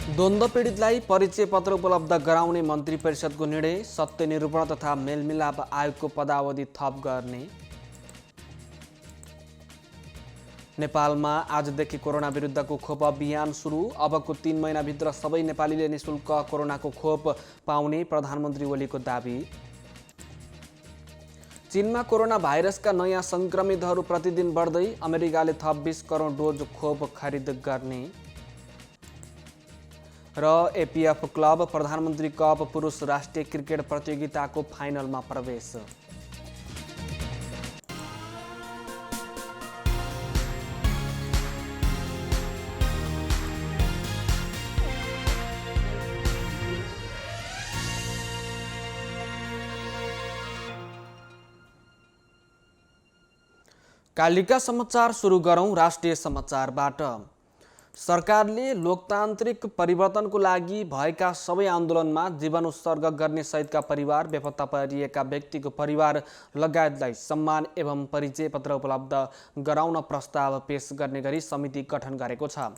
द्वन्द्व पीडितलाई परिचय पत्र उपलब्ध गराउने मन्त्री परिषदको निर्णय। सत्य निरूपण तथा मेलमिलाप आयोगको पदावधि थप गर्ने। नेपालमा आजदेखि कोरोना विरुद्धको खोप अभियान सुरु। अबको 3 महिनाभित्र सबै नेपालीले निशुल्क कोरोनाको खोप पाउने प्रधानमन्त्री ओलीको दाबी। चीनमा कोरोना भाइरसका नयाँ संक्रमितहरू प्रतिदिन बढ्दै। अमेरिकाले थप 20 करोड डोज खोप खरिद गर्ने। र एपीएफ क्लब प्रधानमन्त्री कप पुरुष राष्ट्रिय क्रिकेट प्रतियोगिताको फाइनलमा प्रवेश। कालिका समाचार सुरु गरौं राष्ट्रिय समाचारबाट। सरकारले लोकतान्त्रिक परिवर्तनको लागि भएका सबै आन्दोलनमा जीवन उत्सर्ग गर्ने सहितका परिवार, बेपत्ता पारिएका व्यक्तिको परिवार लगायतलाई सम्मान एवं परिचय पत्र उपलब्ध गराउन प्रस्ताव पेश गर्ने गरी समिति गठन गरेको छ।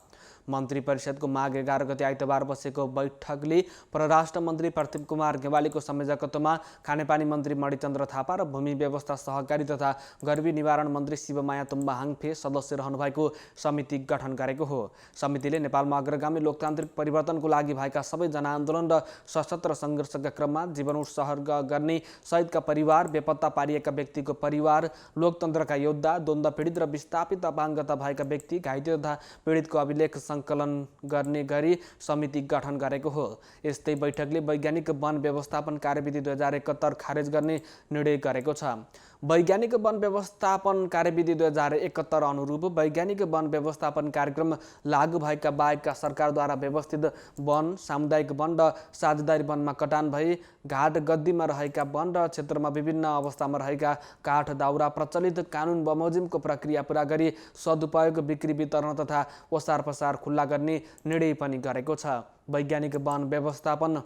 मन्त्री परिषदको माघ 11 गते आइतबार बसेको बैठकले परराष्ट्र मन्त्री प्रदीप कुमार गेवालीको संयोजकत्वमा खानेपानी मन्त्री मणिचन्द्र थापा र भूमि व्यवस्था सहकारी तथा गरिबी निवारण मन्त्री शिवमाया तुम्बा हाङफे सदस्य रहनुभएको समिति गठन गरेको हो। समितिले नेपालमा अग्रगामी लोकतान्त्रिक परिवर्तनको लागि भएका सबै जनआन्दोलन र सशस्त्र सङ्घर्षका क्रममा जीवन उत्सर्ग गर्ने सहितका परिवार, बेपत्ता पारिएका व्यक्तिको परिवार, लोकतन्त्रका योद्धा, द्वन्द्व पीडित र विस्थापित अपाङ्गता भएका व्यक्ति, घाइते तथा पीडितको अभिलेख सङ्कलन गर्ने गरी समिति गठन गरेको हो। यस्तै बैठकले वैज्ञानिक वन व्यवस्थापन कार्यविधि 2071 खारेज गर्ने निर्णय गरेको छ। वैज्ञानिक वन व्यवस्थापन कार्यविधि 2071 अनुरूप वैज्ञानिक वन व्यवस्थापन कार्यक्रम लागू भएका बाहेकका सरकारद्वारा व्यवस्थित वन, सामुदायिक वन र साझेदारी वनमा कटान भई घाट गद्दीमा रहेका वन र क्षेत्रमा विभिन्न अवस्थामा रहेका काठ दाउरा प्रचलित कानुन बमोजिमको प्रक्रिया पूरा गरी सदुपयोग, बिक्री, वितरण तथा ओसार पसार खुल्ला गर्ने निर्णय पनि गरेको छ। वैज्ञानिक वन व्यवस्थापन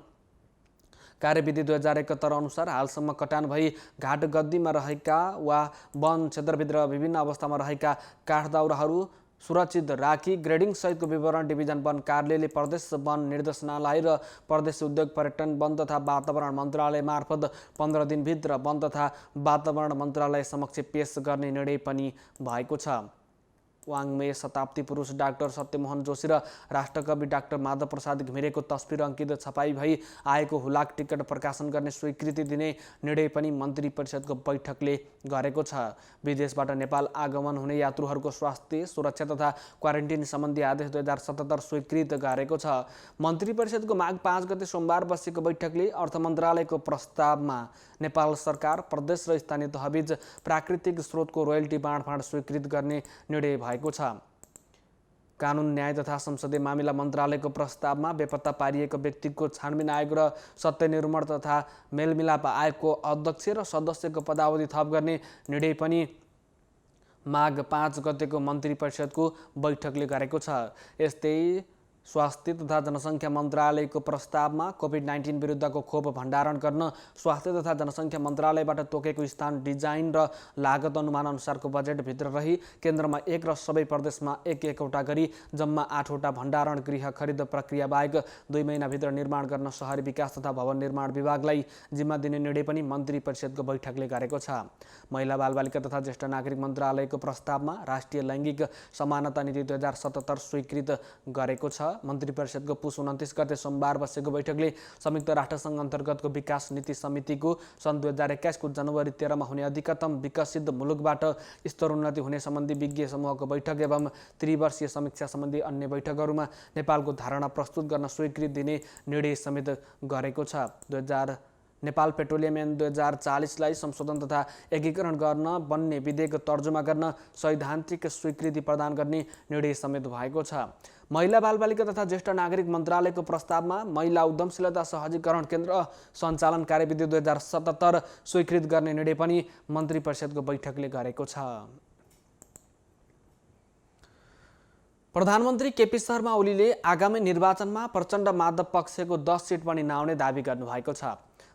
कार्यविधि 2071 अनुसार हालसम्म कटान भई घाट गद्दीमा रहेका वा वन क्षेत्रभित्र विभिन्न अवस्थामा रहेका काठ दाउराहरू सुरक्षित राखी ग्रेडिङ सहितको विवरण डिभिजन वन कार्यालयले प्रदेश वन निर्देशनालय र प्रदेश उद्योग पर्यटन वन तथा वातावरण मन्त्रालय मार्फत 15 दिनभित्र वन तथा वातावरण मन्त्रालय समक्ष पेश गर्ने निर्णय पनि भएको छ। वाङ्मय शताब्दी पुरुष डाक्टर सत्यमोहन जोशी र राष्ट्रकवि डाक्टर माधव प्रसाद घिमिरेको तस्बिर अङ्कित छपाई भई आएको हुलाक टिकट प्रकाशन गर्ने स्वीकृति दिने निर्णय पनि मन्त्री परिषदको बैठकले गरेको छ। विदेशबाट नेपाल आगमन हुने यात्रुहरूको स्वास्थ्य, सुरक्षा तथा क्वारेन्टिन सम्बन्धी आदेश 2077 स्वीकृत गरेको छ। मन्त्री परिषदको माघ 5 गते सोमबार बसेको बैठकले अर्थ मन्त्रालयको प्रस्तावमा नेपाल सरकार, प्रदेश र स्थानीय तहबीच प्राकृतिक स्रोतको रोयल्टी बाँडफाँड स्वीकृत गर्ने निर्णय भएको छ। कानुन, न्याय तथा संसदीय मामिला मन्त्रालयको प्रस्तावमा बेपत्ता पारिएको व्यक्तिको छानबिन आयोग र सत्य निरूपण तथा मेलमिलाप आयोगको अध्यक्ष र सदस्यको पदावधि थप गर्ने निर्णय पनि माघ 5 गतेको मन्त्री परिषदको बैठकले गरेको छ। यस्तै स्वास्थ्य तथा जनसङ्ख्या मन्त्रालयको प्रस्तावमा कोभिड-19 विरुद्धको खोप भण्डारण गर्न स्वास्थ्य तथा जनसङ्ख्या मन्त्रालयबाट तोकेको स्थान, डिजाइन र लागत अनुमान अनुसारको बजेटभित्र रही केन्द्रमा 1 र सबै प्रदेशमा 1-1वटा गरी जम्मा 8वटा भण्डारण गृह खरिद प्रक्रिया बाहेक 2 महिनाभित्र निर्माण गर्न शहरी विकास तथा भवन निर्माण विभागलाई जिम्मा दिने निर्णय पनि मन्त्री परिषदको बैठकले गरेको छ। महिला बालबालिका तथा ज्येष्ठ नागरिक मन्त्रालयको प्रस्तावमा राष्ट्रिय लैङ्गिक समानता नीति 2077 स्वीकृत गरेको छ। मन्त्री परिषदको पुस 29 गते सोमबार बसेको बैठकले संयुक्त राष्ट्रसङ्घ अन्तर्गतको विकास नीति समितिको सन् 2021 को जनवरी 13 मा हुने अधिकतम विकसित मुलुकबाट स्तरोन्नति हुने सम्बन्धी विज्ञ समूहको बैठक एवं त्रिवर्षीय समीक्षा सम्बन्धी अन्य बैठकहरूमा नेपालको धारणा प्रस्तुत गर्न स्वीकृति दिने निर्णय समेत गरेको छ। नेपाल पेट्रोलियम ऐन 2040 लाई संशोधन तथा एकीकरण गर्न बन्ने विधेयक तर्जुमा गर्न सैद्धान्तिक स्वीकृति प्रदान गर्ने निर्णय समेत भएको छ। महिला बालबालिका तथा ज्येष्ठ नागरिक मन्त्रालयको प्रस्तावमा महिला उद्यमशीलता सहजीकरण केन्द्र सञ्चालन कार्यविधि 2077 स्वीकृत गर्ने निर्णय पनि मन्त्री परिषदको बैठकले गरेको छ। प्रधानमन्त्री केपी शर्मा ओलीले आगामी निर्वाचनमा प्रचण्ड माधव पक्षको 10 सिट पनि नआउने दाबी गर्नुभएको छ।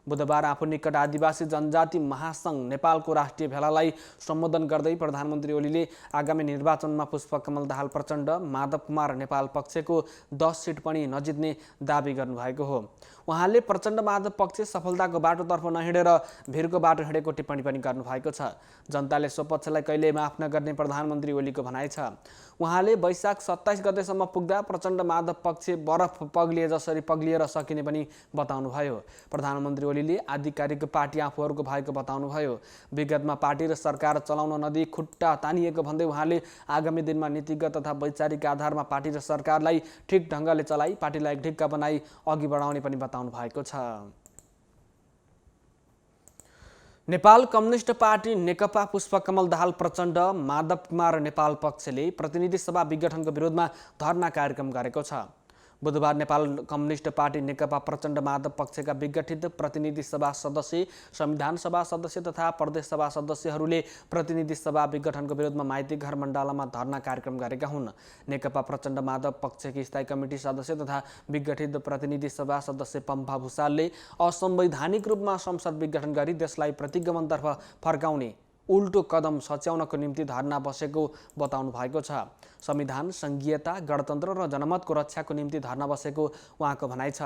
बुधबार आफू निकट आदिवासी जनजाति महासङ्घ नेपालको राष्ट्रिय भेलालाई सम्बोधन गर्दै प्रधानमन्त्री ओलीले आगामी निर्वाचनमा पुष्पकमल दाहाल प्रचण्ड, माधव कुमार नेपाल पक्षको 10 सिट पनि नजित्ने दाबी गर्नुभएको हो। उहाँले प्रचण्ड माधव पक्ष सफलताको बाटोतर्फ नहिँडेर भिरको बाटो हिँडेको टिप्पणी पनि गर्नुभएको छ। जनताले सो पक्षलाई कहिल्यै माफ नगर्ने प्रधानमन्त्री ओलीको भनाइ छ। उहाँले वैशाख 27 गतेसम्म पुग्दा प्रचण्ड माधव पक्ष बरफ पग्लिए जसरी पग्लिएर सकिने पनि बताउनुभयो। प्रधानमन्त्री ओलीले आधिकारिक पार्टी आफूहरूको भएको बताउनुभयो। विगतमा पार्टी र सरकार चलाउन नदिई खुट्टा तानिएको भन्दै उहाँले आगामी दिनमा नीतिगत तथा वैचारिक आधारमा पार्टी र सरकारलाई ठिक ढङ्गले चलाई पार्टीलाई ढिक्का बनाई अघि बढाउने पनि बताउनु भएको छ। नेपाल कम्युनिस्ट पार्टी नेकपा पुष्पकमल दाहाल प्रचण्ड, माधव कुमार नेपाल पक्षले प्रतिनिधि सभा विघटनको विरोधमा धरना कार्यक्रम गरेको छ। बुधबार नेपाल कम्युनिस्ट पार्टी नेकपा प्रचण्ड माधव पक्षका विघटित प्रतिनिधि सभा सदस्य, संविधान सभा सदस्य तथा प्रदेश सभा सदस्यहरूले प्रतिनिधि सभा विघटनको विरोधमा माइती घर मण्डलामा धरना कार्यक्रम गरेका हुन्। नेकपा प्रचण्ड माधव पक्षकी स्थायी कमिटी सदस्य तथा विघटित प्रतिनिधि सभा सदस्य पम्फा भूषालले असंवैधानिक रूपमा संसद विघटन गरी देशलाई प्रतिगमनतर्फ फर्काउने उल्टो कदम सच्याउनको निम्ति धरना बसेको बताउनु भएको छ। संविधान, संघीयता, गणतन्त्र र जनमतको रक्षाको निम्ति धरना बसेको उहाँको भनाइ छ।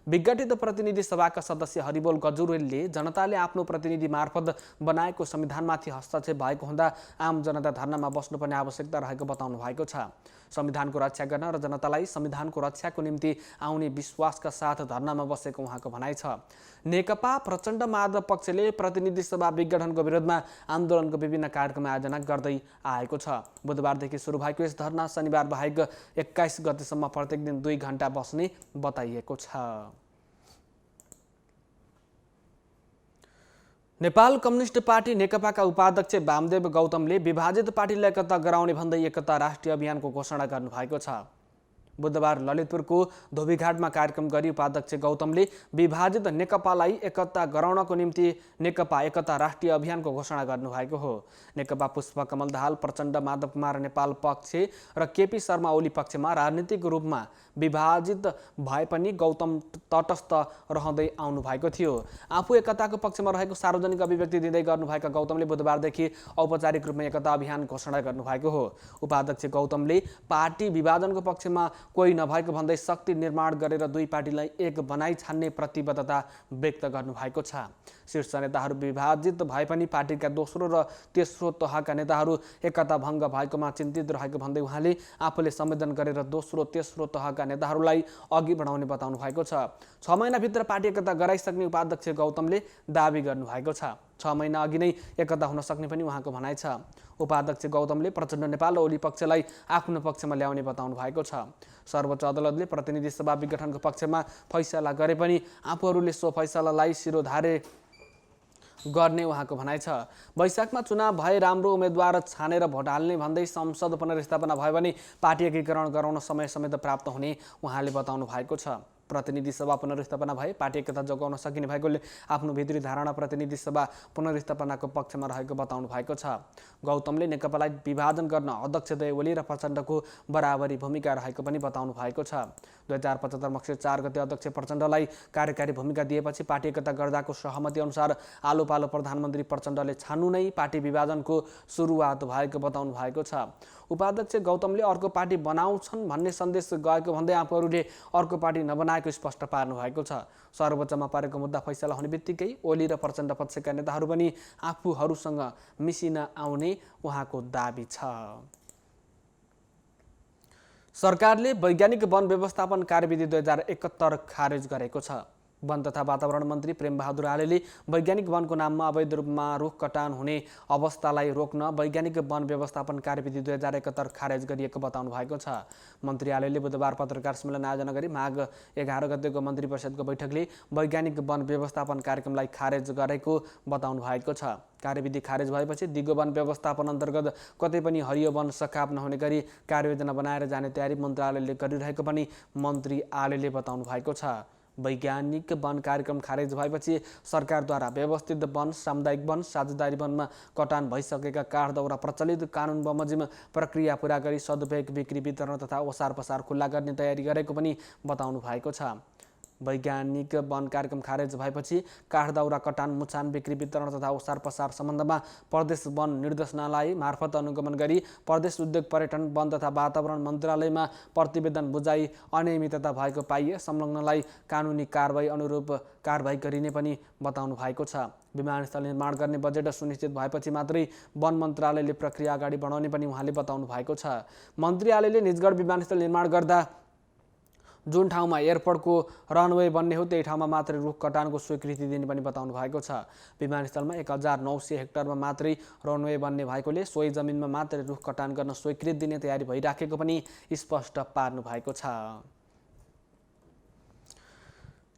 विघटित प्रतिनिधि सभाका सदस्य हरिबोल गजुरेलले जनताले आफ्नो प्रतिनिधि मार्फत बनाएको संविधानमाथि हस्तक्षेप भएको हुँदा आम जनता धरनामा बस्नुपर्ने आवश्यकता रहेको बताउनु भएको छ। संविधानको रक्षा गर्न र जनतालाई संविधानको रक्षाको निम्ति आउने विश्वासका साथ धरनामा बसेको उहाँको भनाइ छ। नेकपा प्रचण्ड माधव पक्षले प्रतिनिधि सभा विघटनको विरोधमा आन्दोलनको विभिन्न कार्यक्रम आयोजना गर्दै आएको छ। बुधबारदेखि सुरु भएको यस धरना शनिबार बाहेक 21 गतेसम्म प्रत्येक दिन 2 घण्टा बस्ने बताइएको छ। नेपाल कम्युनिस्ट पार्टी नेकपाका उपाध्यक्ष वामदेव गौतमले विभाजित पार्टीलाई एकता गराउने भन्दै एकता राष्ट्रिय अभियानको घोषणा गर्नुभएको छ। बुधबार ललितपुरको धोबीघाटमा कार्यक्रम गरी उपाध्यक्ष गौतमले विभाजित नेकपालाई एकता गराउनको निम्ति नेकपा एकता राष्ट्रिय अभियानको घोषणा गर्नुभएको हो। नेकपा पुष्पकमल दाहाल प्रचण्ड, माधव कुमार नेपाल पक्ष र केपी शर्मा ओली पक्षमा राजनीतिक रूपमा विभाजित भए पनि गौतम तटस्थ रहँदै आउनु भएको थियो। आफू एकताको पक्षमा रहेको सार्वजनिक अभिव्यक्ति दिँदै गर्नुभएका गौतमले बुधबारदेखि औपचारिक रूपमा एकता अभियान घोषणा गर्नुभएको हो। उपाध्यक्ष गौतमले पार्टी विभाजनको पक्षमा कोही नभएको भन्दै शक्ति निर्माण गरेर 2 पार्टीलाई एक बनाई छान्ने प्रतिबद्धता व्यक्त गर्नुभएको छ। शीर्ष नेताहरू विभाजित भए पनि पार्टीका दोस्रो र तेस्रो तहका नेताहरू एकता भङ्ग भएकोमा चिन्तित रहेको भन्दै उहाँले आफूले संवेदन गरेर दोस्रो तेस्रो तहका नेताहरूलाई अघि बढाउने बताउनु भएको छ। 6 महिनाभित्र पार्टी एकता गराइसक्ने उपाध्यक्ष गौतमले दाबी गर्नुभएको छ। 6 महिना अघि नै एकता हुन सक्ने पनि उहाँको भनाइ छ। उपाध्यक्ष गौतमले प्रचण्ड नेपाल र ओली पक्षलाई आफ्नो पक्षमा ल्याउने बताउनु भएको छ। सर्वोच्च अदालतले प्रतिनिधि सभा विघटनको पक्षमा फैसला गरे पनि आफूहरूले सो फैसलालाई शिरोधार्य गर्ने उहाँको भनाइ छ। वैशाखमा चुनाव भए राम्रो उम्मेदवार छानेर भोट हाल्ने भन्दै संसद पुनर्स्थापना भयो भने पार्टी एकीकरण गराउन समय समेत प्राप्त हुने उहाँले बताउनु भएको छ। प्रतिनिधि सभा पुनर्स्थापना भए पार्टी एकता जोगाउन सकिने भएकोले आफ्नो भित्री धारणा प्रतिनिधि सभा पुनर्स्थापनाको पक्षमा रहेको बताउनु भएको छ। गौतमले नेकपालाई विभाजन गर्न अध्यक्ष दय ओली र प्रचण्डको बराबरी भूमिका रहेको पनि बताउनु भएको छ। 2075 मक्सिर 4 गते अध्यक्ष प्रचण्डलाई कार्यकारी भूमिका दिएपछि पार्टी एकता गर्दाको सहमति अनुसार आलो पालो प्रधानमन्त्री प्रचण्डले छान्नु नै पार्टी विभाजनको सुरुवात भएको बताउनु भएको छ। उपाध्यक्ष गौतमले अर्को पार्टी बनाउँछन् भन्ने सन्देश गएको भन्दै आफूहरूले अर्को पार्टी नबनाएको स्पष्ट पार्नु भएको छ। सर्वोच्चमा परेको मुद्दा फैसला हुने बित्तिकै ओली र प्रचण्ड पक्षका नेताहरू पनि आफूहरूसँग मिसिन आउने उहाँको दाबी छ। सरकारले वैज्ञानिक वन व्यवस्थापन कार्यविधि 2071 खारेज गरेको छ। वन तथा वातावरण मन्त्री प्रेमबहादुर आलेले वैज्ञानिक वनको नाममा अवैध रूपमा रुख कटान हुने अवस्थालाई रोक्न वैज्ञानिक वन व्यवस्थापन कार्यविधि 2071 खारेज गरिएको बताउनु भएको छ। मन्त्री आलेले बुधबार पत्रकार सम्मेलन आयोजना गरी माघ 11 गतेको मन्त्री परिषदको बैठकले वैज्ञानिक वन व्यवस्थापन कार्यक्रमलाई खारेज गरेको बताउनु भएको छ। कार्यविधि खारेज भएपछि दिगो वन व्यवस्थापन अन्तर्गत कतै पनि हरियो वन सखाप नहुने गरी कार्ययोजना बनाएर जाने तयारी मन्त्रालयले गरिरहेको पनि मन्त्री आलेले बताउनु भएको छ। वैज्ञानिक वन कार्यक्रम खारेज भएपछि सरकारद्वारा व्यवस्थित वन, सामुदायिक वन, साझेदारी वनमा कटान भइसकेका काठ दाउरा प्रचलित कानुन बमोजिम प्रक्रिया पूरा गरी सदुपयोग, बिक्री, वितरण तथा ओसार पसार खुल्ला गर्ने तयारी गरेको पनि बताउनु भएको छ। वैज्ञानिक वन कार्यक्रम खारेज भएपछि काठदाउरा कटान मुचान बिक्री वितरण तथा ओसार पसार सम्बन्धमा प्रदेश वन निर्देशनालय मार्फत अनुगमन गरी प्रदेश उद्योग पर्यटन वन तथा वातावरण मन्त्रालयमा प्रतिवेदन बुझाइ अनियमितता भएको पाइए संलग्नलाई कानुनी कारबाही अनुरूप कारबाही गरिने पनि बताउनु भएको छ। विमानस्थल निर्माण गर्ने बजेट सुनिश्चित भएपछि मात्रै वन मन्त्रालयले प्रक्रिया अगाडि बढाउने पनि उहाँले बताउनु भएको छ। मन्त्रालयले निजगढ विमानस्थल निर्माण गर्दा जुन ठाउँमा एयरपोर्टको रनवे बन्ने हो त्यही ठाउँमा मात्रै रुख कटानको स्वीकृति दिने पनि बताउनु भएको छ। विमानस्थलमा 1900 हेक्टरमा मात्रै रनवे बन्ने भएकोले सोही जमिनमा मात्रै रुख कटान गर्न स्वीकृति दिने तयारी भइराखेको पनि स्पष्ट पार्नु भएको छ।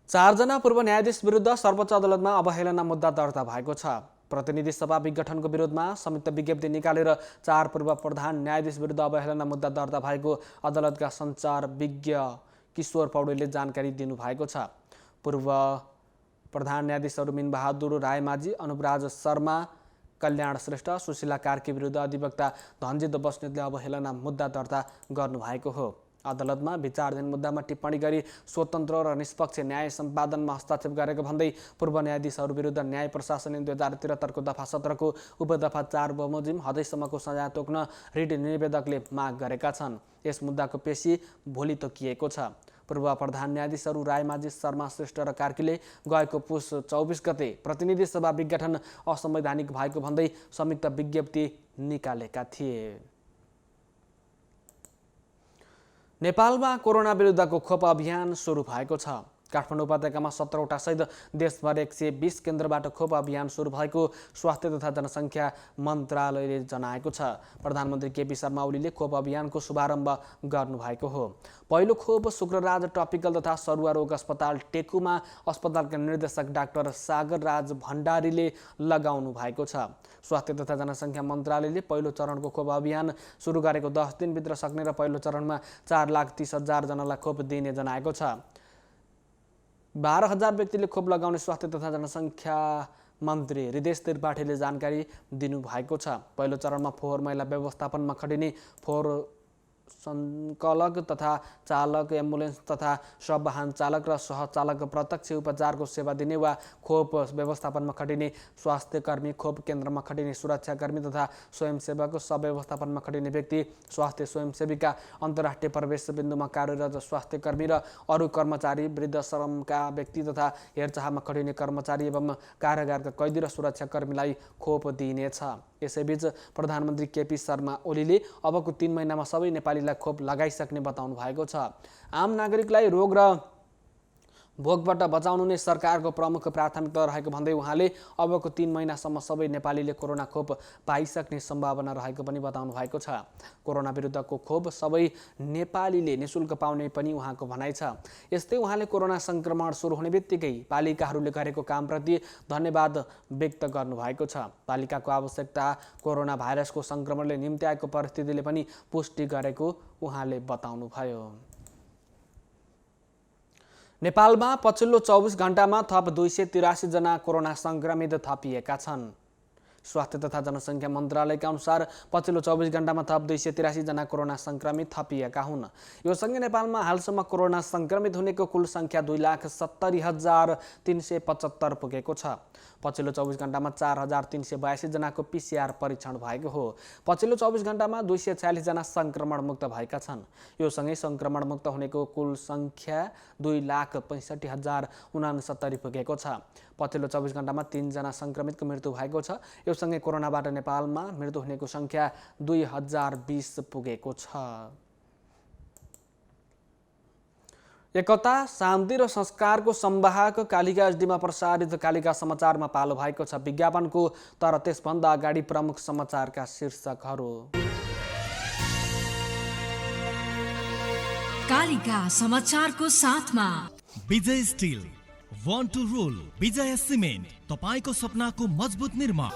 4 जना पूर्व न्यायाधीश विरुद्ध सर्वोच्च अदालतमा अवहेलना मुद्दा दर्ता भएको छ। प्रतिनिधि सभा विघटनको विरोधमा संयुक्त विज्ञप्ति निकालेर 4 पूर्व प्रधान न्यायाधीश विरुद्ध अवहेलना मुद्दा दर्ता भएको अदालतका सञ्चार विज्ञ किशोर पौडेलले जानकारी दिनुभएको छ। पूर्व प्रधान न्यायाधीशहरू मिनबहादुर रायमाझी, अनुपराज शर्मा, कल्याण श्रेष्ठ, सुशीला कार्की विरुद्ध अधिवक्ता धनजित बस्नेतले अवहेलना मुद्दा दर्ता गर्नुभएको हो। अदालतमा विचाराधीन मुद्दामा टिप्पणी गरी स्वतन्त्र र निष्पक्ष न्याय सम्पादनमा हस्तक्षेप गरेको भन्दै पूर्व न्यायाधीशहरू विरुद्ध न्याय प्रशासन 2073 को दफा 17 को उपदफा 4 बमोजिम हदैसम्मको सजाय तोक्न रिट निवेदकले माग गरेका छन्। यस मुद्दाको पेशी भोलि तोकिएको छ। पूर्व प्रधान न्यायाधीशहरू रायमाझी, शर्मा, श्रेष्ठ र कार्कीले गएको पुस 24 गते प्रतिनिधि सभा विघटन असंवैधानिक भएको भन्दै संयुक्त विज्ञप्ति निकालेका थिए। नेपालमा कोरोना विरुद्धको खोप अभियान सुरु भएको छ। काठमाडौँ उपत्यकामा 17वटा सहित देशभर 120 केन्द्रबाट खोप अभियान सुरु भएको स्वास्थ्य तथा जनसङ्ख्या मन्त्रालयले जनाएको छ। प्रधानमन्त्री केपी शर्मा ओलीले खोप अभियानको शुभारम्भ गर्नुभएको हो। पहिलो खोप शुक्रराज टपिकल तथा सरुवा रोग अस्पताल टेकुमा अस्पतालका निर्देशक डाक्टर सागर राज भण्डारीले लगाउनु भएको छ। स्वास्थ्य तथा जनसङ्ख्या मन्त्रालयले पहिलो चरणको खोप अभियान सुरु गरेको 10 दिनभित्र सक्ने र पहिलो चरणमा 4,30,000 जनालाई खोप दिने जनाएको छ। 12,000 व्यक्तिले खोप लगाउने स्वास्थ्य तथा जनसङ्ख्या मन्त्री हृदय त्रिपाठीले जानकारी दिनुभएको छ। पहिलो चरणमा फोहोर मैला व्यवस्थापनमा खटिने फोहोर सङ्कलक तथा चालक, एम्बुलेन्स तथा सब वाहन चालक र सहचालक, प्रत्यक्ष उपचारको सेवा दिने वा खोप व्यवस्थापनमा खटिने स्वास्थ्यकर्मी, खोप केन्द्रमा खटिने सुरक्षाकर्मी तथा स्वयंसेवक, सब व्यवस्थापनमा खटिने व्यक्ति, स्वास्थ्य स्वयंसेविका, अन्तर्राष्ट्रिय प्रवेश बिन्दुमा कार्यरत स्वास्थ्यकर्मी र अरू कर्मचारी, वृद्धाश्रमका व्यक्ति तथा हेरचाहमा खटिने कर्मचारी एवं कारागारका कैदी र सुरक्षाकर्मीलाई खोप दिइनेछ। यसैबीच प्रधानमन्त्री केपी शर्मा ओलीले अबको 3 महिनामा सबै नेपालीलाई खोप लगाइसक्ने बताउनु भएको छ। आम नागरिकलाई रोग र भोगबाट बचाउनु नै सरकारको प्रमुख प्राथमिकता रहेको भन्दै उहाँले अबको 3 महिनासम्म सबै नेपालीले कोरोना खोप पाइसक्ने सम्भावना रहेको पनि बताउनु भएको छ। कोरोना विरुद्धको खोप सबै नेपालीले निशुल्क पाउने पनि उहाँको भनाइ छ। यस्तै उहाँले कोरोना संक्रमण सुरु हुने बित्तिकै पालिकाहरूले गरेको कामप्रति धन्यवाद व्यक्त गर्नुभएको छ। पालिकाको आवश्यकता कोरोना भाइरसको संक्रमणले निम्त्याएको परिस्थितिले पनि पुष्टि गरेको उहाँले बताउनुभयो। नेपालमा पछिल्लो 24 घण्टामा थप 283 जना कोरोना संक्रमित थपिएका छन्। स्वास्थ्य तथा जनसङ्ख्या मन्त्रालयका अनुसार पछिल्लो 24 घण्टामा थप 283 जना कोरोना संक्रमित थपिएका हुन्। यो सँगै नेपालमा हालसम्म कोरोना संक्रमित हुनेको कुल सङ्ख्या 2,70,375 पुगेको छ। पछिल्लो 24 घण्टामा 4,382 जनाको PCR परीक्षण भएको हो। पछिल्लो 24 घण्टामा 246 जना संक्रमण मुक्त भएका छन्। यो सँगै संक्रमण मुक्त हुनेको कुल सङ्ख्या 2,65,069 पुगेको छ। पछिल्लो 24 घण्टामा 3 जना संक्रमितको मृत्यु भएको छ। यो सँगै कोरोनाबाट नेपालमा मृत्यु हुनेको सङ्ख्या 2020 पुगेको छ। एकता, शान्ति र संस्कारको संवाहक कालिका एसडीमा प्रसारित कालिका समाचारमा पालो भएको छ विज्ञापनको। तर त्यसभन्दा अगाडि प्रमुख समाचारका शीर्षकहरू। कालिका समाचारको साथमा विजय स्टिल, वान टु रोल, विजय सिमेन्ट, तपाईको सपनाको मजबुत निर्माण।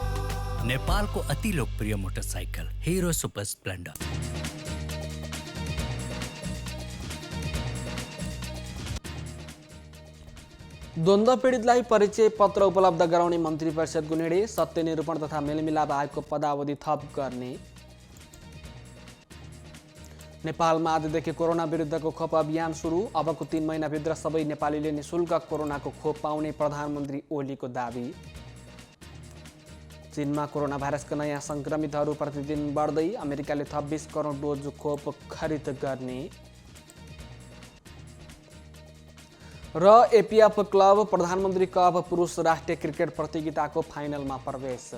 नेपालको अति लोकप्रिय मोटरसाइकल हिरो सुपर स्प्लेन्डर। द्वन्द्व पीडितलाई परिचय पत्र उपलब्ध गराउने मन्त्री परिषदको निर्णय। सत्य निरूपण तथा मेलमिलाप आयोगको पदावधि थप गर्ने। नेपालमा आजदेखि कोरोना विरुद्धको खोप अभियान सुरु। अबको 3 महिनाभित्र सबै नेपालीले निशुल्क कोरोनाको खोप पाउने प्रधानमन्त्री ओलीको दाबी। चीनमा कोरोना भाइरसका नयाँ सङ्क्रमितहरू प्रतिदिन बढ्दै। अमेरिकाले थप 20 करोड डोज खोप खरिद गर्ने। र एपिएफ क्लब प्रधानमन्त्री कप पुरुष राष्ट्रिय क्रिकेट प्रतियोगिताको फाइनलमा प्रवेश।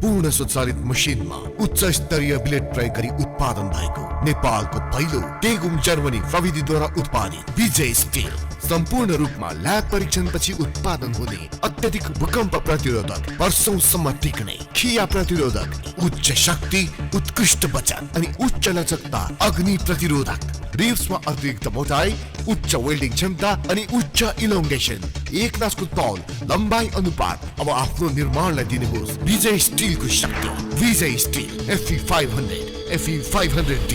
पूर्ण स्वचालित मसिनमा उच्च स्तरीय ब्लेड प्रयोग गरी उत्पादन भएको नेपालको पहिलो टेगुम जर्मनी प्रविधिद्वारा उत्पादित विजय स्टिल सम्पूर्ण रूपमा ल्याब परीक्षणपछि उत्पादन हुने अत्यधिक भूकम्प प्रतिरोधक, वर्षौंसम्म टिक्ने, खिया प्रतिरोधक, उच्च शक्ति, उत्कृष्ट बचत अनि उच्च लचकता, अग्नि प्रतिरोधक, रिब्समा अतिरिक्त मोटाई, उच्च वेल्डिङ क्षमता अनि उच्च इलोङ्गेसन, एक नासको तौल, लम्बाइ अनुपात। अब आफ्नो निर्माणलाई दिनुहोस् विजय स्टिलको शक्ति। Vijay steel FE 500, FE 500D।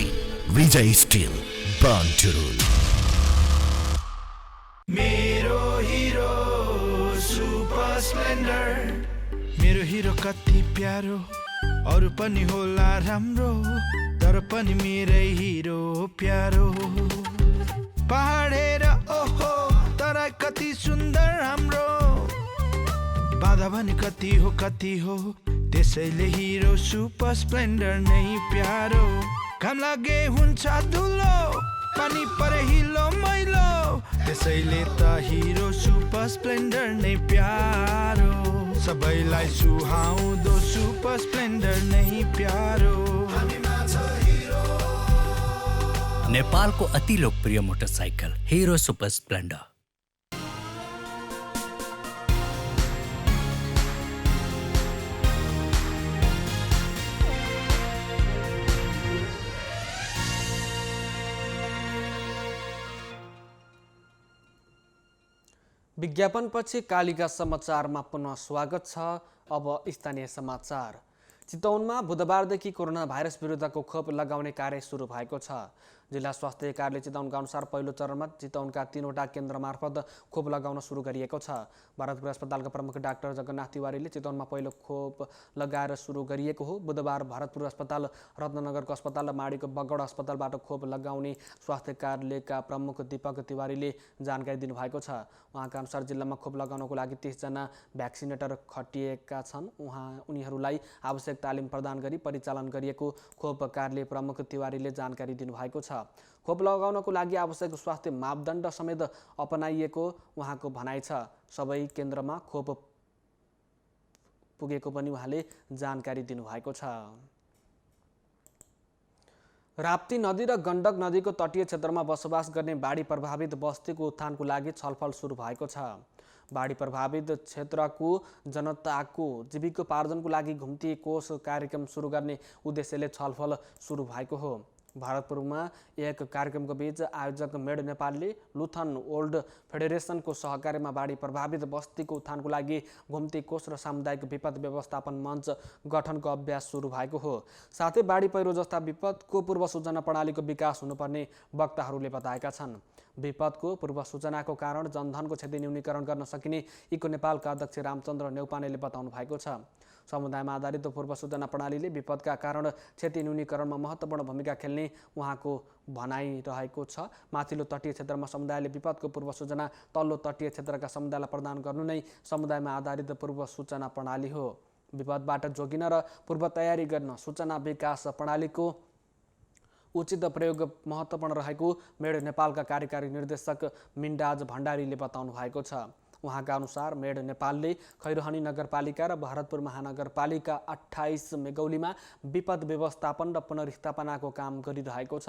Vijay steel, born to rule. मेरो हिरो सुपर स्प्लेन्डर। मेरो हिरो कति प्यारो, अरू पनि होला राम्रो, तर पनि मेरै हिरो प्यारो। पहाडेर ओहो तर कति सुन्दर हाम्रो, बाधा भने कति हो, त्यसैले हिरो सुपर स्प्लेन्डर नै प्यारो। घाम लागे हुन्छ धुलो, पानी परे हिलो मैलो, त्यसैले त हिरो सुपर स्प्लेन्डर नै प्यारो। सबैलाई सुहाउँदो सुपर स्प्लेन्डर नै प्यारो। नेपालको अति लोकप्रिय मोटरसाइकल हिरो सुपर स्प्लेन्डर। विज्ञापनपछि कालिका समाचारमा पुनः स्वागत छ। अब स्थानीय समाचार। चितवनमा बुधबारदेखि कोरोना भाइरस विरुद्धको खोप लगाउने कार्य सुरु भएको छ। जिल्ला स्वास्थ्य कार्यालय चितवनका अनुसार पहिलो चरणमा चितवनका 3वटा केन्द्र मार्फत खोप लगाउन सुरु गरिएको छ। भरतपुर अस्पतालका प्रमुख डाक्टर जगन्नाथ तिवारीले चितवनमा पहिलो खोप लगाएर सुरु गरिएको हो। बुधबार भरतपुर अस्पताल, रत्नगरको अस्पताल र माडीको बगौडा अस्पतालबाट खोप लगाउने स्वास्थ्य कार्यालयका प्रमुख दीपक तिवारीले जानकारी दिनुभएको छ। उहाँका अनुसार जिल्लामा खोप लगाउनको लागि 30 जना भ्याक्सिनेटर खटिएका छन्। उनीहरूलाई आवश्यक तालिम प्रदान गरी परिचालन गरिएको खोप कार्यालय प्रमुख तिवारीले जानकारी दिनुभएको छ। खोप लगाउनको लागि आवश्यक स्वास्थ्य मापदण्ड समेत अपनाइएको उहाँको भनाइ छ। सबै केन्द्रमा खोप पुगेको पनि उहाँले जानकारी दिनुभएको छ। राप्ती नदी र गण्डक नदीको तटीय क्षेत्रमा बसोबास गर्ने बाढी प्रभावित बस्तीको उत्थानको लागि छलफल सुरु भएको छ। बाढी प्रभावित क्षेत्रको जनताको जीविकोपार्जनको लागि घुम्ती कोष कार्यक्रम सुरु गर्ने उद्देश्यले छलफल सुरु भएको हो। भरतपुरमा एक कार्यक्रमको बीच आयोजक मेड नेपालले लुथन ओल्ड फेडरेसनको सहकार्यमा बाढी प्रभावित बस्तीको उत्थानको लागि घुम्ती कोष र सामुदायिक विपद व्यवस्थापन मञ्च गठनको अभ्यास सुरु भएको हो। साथै बाढी पहिरो जस्ता विपदको पूर्व सूचना प्रणालीको विकास हुनुपर्ने वक्ताहरूले बताएका छन्। विपदको पूर्व सूचनाको कारण जनधनको क्षति न्यूनीकरण गर्न सकिने इको नेपालका अध्यक्ष रामचन्द्र नेउपानेले बताउनु भएको छ। समुदायमा आधारित पूर्व सूचना प्रणालीले विपदका कारण क्षति न्यूनीकरणमा महत्त्वपूर्ण भूमिका खेल्ने उहाँको भनाइरहेको छ। माथिल्लो तटीय क्षेत्रमा समुदायले विपदको पूर्व सूचना तल्लो तटीय क्षेत्रका समुदायलाई प्रदान गर्नु नै समुदायमा आधारित पूर्व सूचना प्रणाली हो। विपदबाट जोगिन र पूर्व तयारी गर्न सूचना विकास प्रणालीको उचित प्रयोग महत्त्वपूर्ण रहेको मेड नेपालका कार्यकारी निर्देशक मिन्डाज भण्डारीले बताउनु भएको छ। उहाँका अनुसार मेड नेपालले खैरहनी नगरपालिका र भरतपुर महानगरपालिका 28 मेगौलीमा विपद व्यवस्थापन र पुनर्स्थापनाको काम गरिरहेको छ।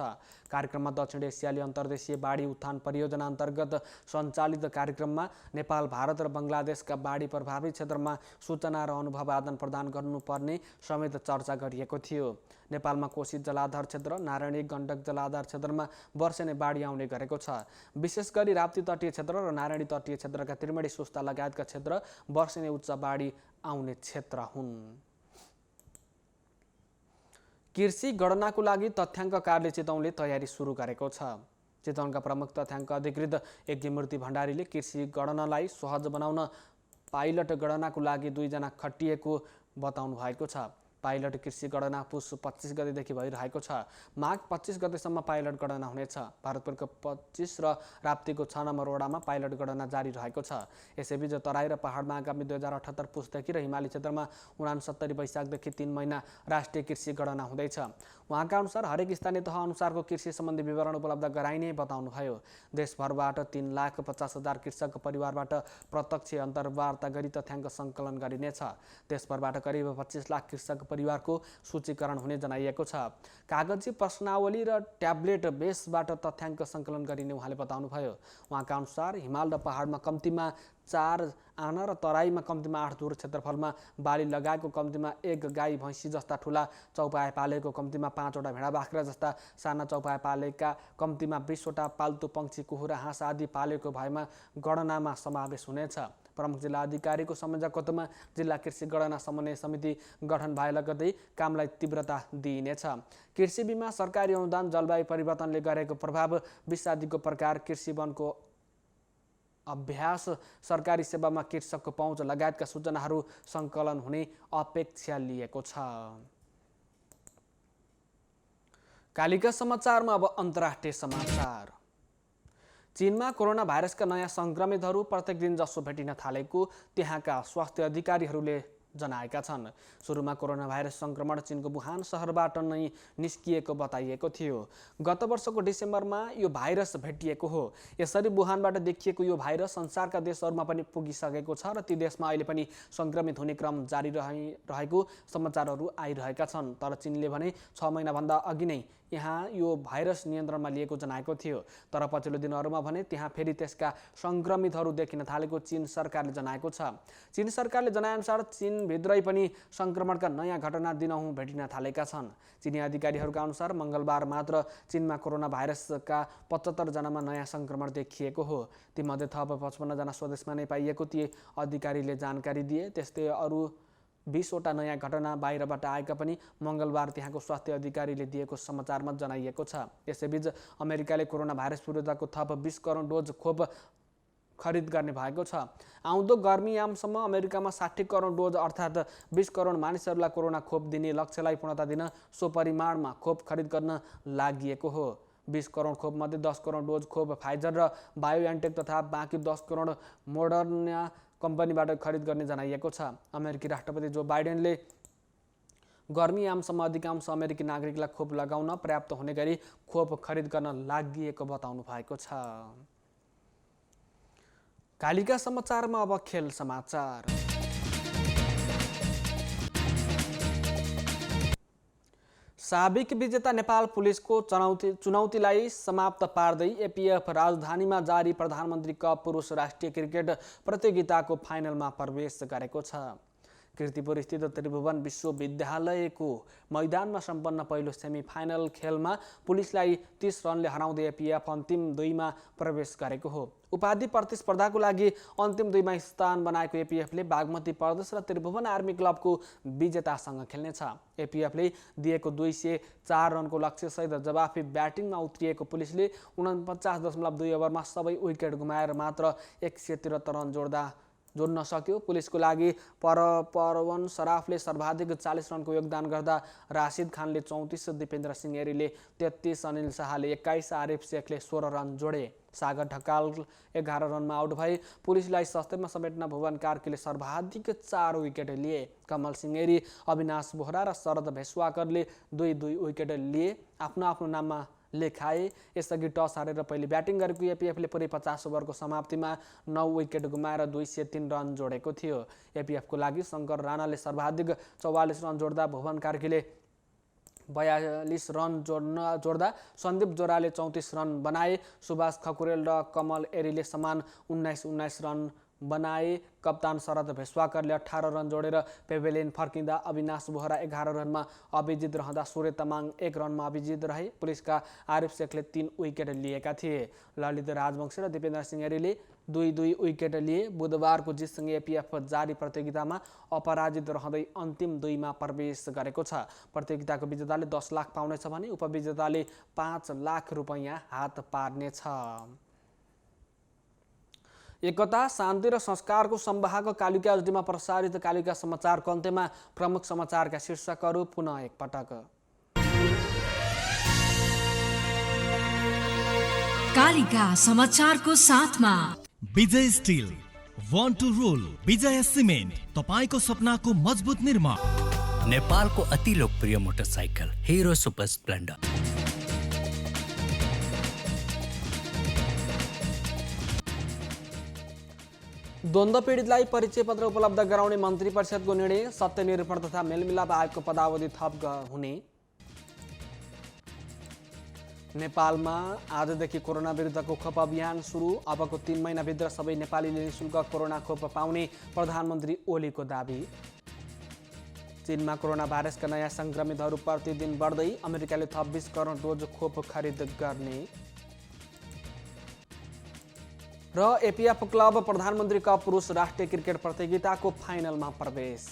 कार्यक्रममा दक्षिण एसियाली अन्तर्देशीय बाढी उत्थान परियोजना अन्तर्गत सञ्चालित कार्यक्रममा नेपाल, भारत र बङ्गलादेशका बाढी प्रभावित क्षेत्रमा सूचना र अनुभव आदान प्रदान गर्नुपर्ने समेत चर्चा गरिएको थियो। नेपालमा कोशी जलाधार क्षेत्र, नारायणी गण्डक जलाधार क्षेत्रमा वर्षेनै बाढी आउने गरेको छ। विशेष गरी राप्ती तटीय क्षेत्र र नारायणी तटीय क्षेत्रका त्रिवेणी सुस्ता लगायतका क्षेत्र वर्षेनै उच्च बाढी आउने क्षेत्र हुन्। कृषि गणनाको लागि तथ्याङ्क कार्यालय चितवनले तयारी सुरु गरेको छ। चितवनका प्रमुख तथ्याङ्क अधिकृत यज्ञमूर्ति भण्डारीले कृषि गणनालाई सहज बनाउन पाइलट गणनाको लागि 2 जना खटिएको बताउनु भएको छ। पाइलट कृषि गणना पुस 25 गतेदेखि भइरहेको छ। माघ 25 गतेसम्म पाइलट गणना हुनेछ। भरतपुरको 25 र राप्तीको 6 नम्बर वडामा पाइलट गणना जारी रहेको छ। यसैबीच तराई र पहाडमा आगामी 2078 पुसदेखि र हिमाली क्षेत्रमा 69 वैशाखदेखि 3 महिना राष्ट्रिय कृषि गणना हुँदैछ। उहाँका अनुसार हरेक स्थानीय तह अनुसारको कृषि सम्बन्धी विवरण उपलब्ध गराइने बताउनुभयो। देशभरबाट 3,50,000 कृषक परिवारबाट प्रत्यक्ष अन्तर्वार्ता गरी तथ्याङ्क सङ्कलन गरिनेछ। देशभरबाट करिब 25 लाख कृषक परिवारको सूचीकरण हुने जनाइएको छ। कागजी प्रश्नावली र ट्याब्लेट बेसबाट तथ्याङ्क सङ्कलन गरिने उहाँले बताउनुभयो। उहाँका अनुसार हिमाल र पहाडमा कम्तीमा 4 आना र तराईमा कम्तीमा 8 दूर क्षेत्रफलमा बाली लगाएको कम्तीमा 1 गाई भैँसी जस्ता ठुला चौपाया पालेको कम्तीमा 5 वटा भेडा बाख्रा जस्ता साना चौपाया पालेका कम्तीमा 20 वटा पाल्तु पंक्षी कुखुरा हाँस आदि पालेको भएमा गणनामा समावेश हुनेछ। प्रमुख जिल्ला अधिकारीको संयोजकत्वमा जिल्ला कृषि गणना समन्वय समिति गठन भए लगतै कामलाई तीव्रता दिइनेछ। कृषि बीमा, सरकारी अनुदान, जलवायु परिवर्तनले गरेको प्रभाव, विष आदिको प्रकार, कृषि वनको अभ्यास, सरकारी सेवामा कृषकको पहुँच लगायतका सूचनाहरू सङ्कलन हुने अपेक्षा लिएको छ। कालिका समाचारमा अब अन्तर्राष्ट्रिय समाचार। चीनमा कोरोना भाइरसका नयाँ सङ्क्रमितहरू प्रत्येक दिन जसो भेटिन थालेको त्यहाँका स्वास्थ्य अधिकारीहरूले जनाएका छन्। सुरुमा कोरोना भाइरस सङ्क्रमण चीनको वुहान सहरबाट नै निस्किएको बताइएको थियो। गत वर्षको डिसेम्बरमा यो भाइरस भेटिएको हो। यसरी वुहानबाट देखिएको यो भाइरस संसारका देशहरूमा पनि पुगिसकेको छ र ती देशमा अहिले पनि सङ्क्रमित हुने क्रम जारी रहेको समाचारहरू आइरहेका छन्। तर चीनले भने 6 महिनाभन्दा अघि नै यहाँ यो भाइरस नियन्त्रणमा लिएको जनाएको थियो। तर पछिल्लो दिनहरूमा भने त्यहाँ फेरि त्यसका सङ्क्रमितहरू देखिन थालेको चीन सरकारले जनाएको छ। चीन सरकारले जनाएअनुसार चीनभित्रै पनि सङ्क्रमणका नयाँ घटना दिनहुँ भेटिन थालेका छन्। चीनी अधिकारीहरूका अनुसार मङ्गलबार मात्र चीनमा कोरोना भाइरसका 75 जनामा नयाँ सङ्क्रमण देखिएको हो। तीमध्ये थप 55 जना स्वदेशमा नै पाइएको ती अधिकारीले जानकारी दिए। त्यस्तै अरू 20 वटा नयाँ घटना बाहिरबाट आएका पनि मङ्गलबार त्यहाँको स्वास्थ्य अधिकारीले दिएको समाचारमा जनाइएको छ। यसैबीच अमेरिकाले कोरोना भाइरस विरुद्धको थप 20 करोड डोज खोप खरिद गर्ने भएको छ। आउँदो गर्मीयामसम्म अमेरिकामा 60 करोड डोज अर्थात् 20 करोड मानिसहरूलाई कोरोना खोप दिने लक्ष्यलाई पूर्णता दिन सो परिमाणमा खोप खरिद गर्न लागिएको हो। 20 करोड खोपमध्ये 10 करोड डोज खोप फाइजर र बायोएनटेक तथा बाँकी 10 करोड मोडर्ना कम्पनीबाट खरिद गर्ने जनाइएको छ। अमेरिकी राष्ट्रपति जो बाइडेनले गर्मीयामसम्म अधिकांश अमेरिकी नागरिकलाई खोप लगाउन पर्याप्त हुने गरी खोप खरिद गर्न लागिएको बताउनु भएको छ। कालिका समाचारमा अब खेल समाचार। साबिक विजेता नेपाल पुलिसको चुनौतीलाई समाप्त पार्दै एपीएफ राजधानीमा जारी प्रधानमन्त्री कप पुरुष राष्ट्रिय क्रिकेट प्रतियोगिताको फाइनलमा प्रवेश गरेको छ। कीर्तिपुर स्थित त्रिभुवन विश्वविद्यालयको मैदानमा सम्पन्न पहिलो सेमी फाइनल खेलमा पुलिसलाई 30 रनले हराउँदै एपीएफ अन्तिम 2 मा प्रवेश गरेको हो। उपाधि प्रतिस्पर्धाको लागि अन्तिम 2 मा स्थान बनाएको एपीएफले बागमती प्रदेश र त्रिभुवन आर्मी क्लबको विजेतासँग खेल्नेछ। एपीएफले दिएको 204 रनको लक्ष्यसहित जवाफी ब्याटिङमा उत्रिएको पुलिसले 49.2 ओभरमा सबै विकेट गुमाएर मात्र 173 रन जोड्न सक्यो। पुलिसको लागि परवन सराफले सर्वाधिक 40 रनको योगदान गर्दा राशिद खानले 34, दिपेन्द्र सिंह एरीले 33, अनिल शाहले 21, आरिफ शेखले 16 रन जोडे। सागर ढकाल 11 रनमा आउट भए। पुलिसलाई सस्तेमा समेट्न भुवन कार्कीले सर्वाधिक 4 विकेट लिए। कमल सिंह एरी, अविनाश बोहरा र शरद भेसवाकरले 2-2 विकेट लिए आफ्नो आफ्नो नाममा लेखाए। यसअघि टस हारेर पहिले ब्याटिङ गरेको एपीएफले पुरै 50 ओभरको समाप्तिमा 9 विकेट गुमाएर 203 रन जोडेको थियो। एपीएफको लागि शङ्कर राणाले सर्वाधिक 44 run जोड्दा Bhuwan कार्कीले 42 run जोड्दा Sandeep जोराले 34 run बनाए। सुभाष खकुरेल र कमल एरीले समान 19 रन बनाए। कप्तान शरद भेस्वाकरले 18 रन जोडेर पेभेलियन फर्किँदा अविनाश बोहरा 11 रनमा अभिजित रहँदा सूर्य तामाङ 1 रनमा अभिजित रहे। पुलिसका आरिफ शेखले 3 विकेट लिएका थिए। ललित राजवंशी र दिपेन्द्र सिंहले 2-2 विकेट लिए। बुधबारको जितसँगै एपिएफ जारी प्रतियोगितामा अपराजित रहँदै अन्तिम 2 मा प्रवेश गरेको छ। प्रतियोगिताको विजेताले 10 लाख पाउनेछ भने उपविजेताले 5 लाख रुपैयाँ हात पार्नेछ। एकता, शान्ति र संस्कारको संवाहक कालिका एचडीमा प्रसारित कालिका समाचारको अन्त्यमा प्रमुख समाचारका शीर्षकहरू पुनः एकपटक। कालिका समाचारको साथमा Vijay steel, one two role, Vijay cement, तपाईको सपनाको मजबुत निर्माण। नेपालको अति लोकप्रिय मोटरसाइकल हिरो सुपर स्प्लेन्डर। द्वन्द्व पीडितलाई परिचय पत्र उपलब्ध गराउने मन्त्री परिषदको निर्णय। सत्यनिरूपण तथा मेलमिलाप आयोगको पदावधि थप हुने। नेपालमा आजदेखि कोरोना विरुद्धको खोप अभियान सुरु। अबको 3 महिनाभित्र सबै नेपालीले निःशुल्क कोरोना खोप पाउने प्रधानमन्त्री ओलीको दाबी। चीनमा कोरोना भाइरसका नयाँ संक्रमितहरू प्रतिदिन बढ्दै। अमेरिकाले थप 20 करोड डोज खोप खरिद गर्ने। र एपिएफ क्लब प्रधानमन्त्री कप पुरुष राष्ट्रिय क्रिकेट प्रतियोगिताको फाइनलमा प्रवेश।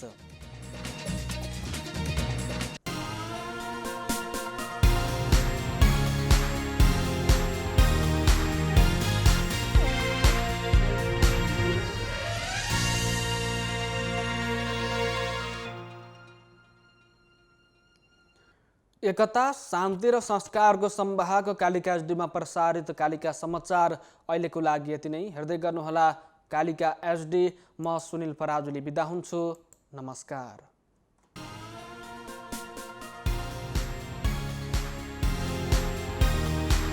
एकता, शान्ति र संस्कारको संवाहक कालिका एचडीमा प्रसारित कालिका समाचार अहिलेको लागि यति नै। हेर्दै गर्नुहोला कालिका एचडी। म सुनिल पराजुली बिदा हुन्छु। नमस्कार।